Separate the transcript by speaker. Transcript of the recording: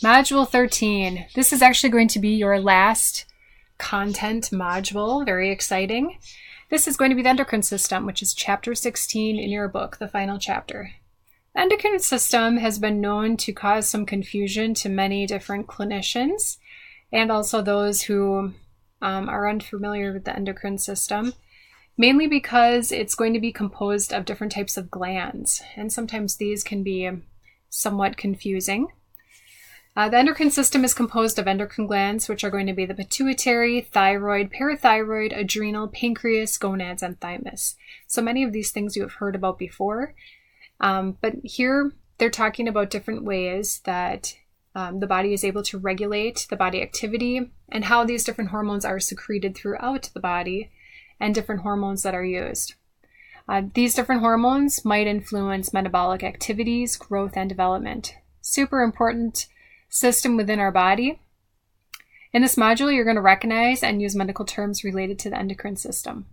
Speaker 1: Module 13. This is actually going to be your last content module. Very exciting. This is going to be the endocrine system, which is chapter 16 in your book, the final chapter. The endocrine system has been known to cause some confusion to many different clinicians and also those who are unfamiliar with the endocrine system, mainly because it's going to be composed of different types of glands, and sometimes these can be somewhat confusing. The endocrine system is composed of endocrine glands, which are going to be the pituitary, thyroid, parathyroid, adrenal, pancreas, gonads, and thymus. So many of these things you have heard about before, but here they're talking about different ways that the body is able to regulate the body activity and how these different hormones are secreted throughout the body and different hormones that are used. These different hormones might influence metabolic activities, growth, and development. Super important system within our body. In this module, you're going to recognize and use medical terms related to the endocrine system.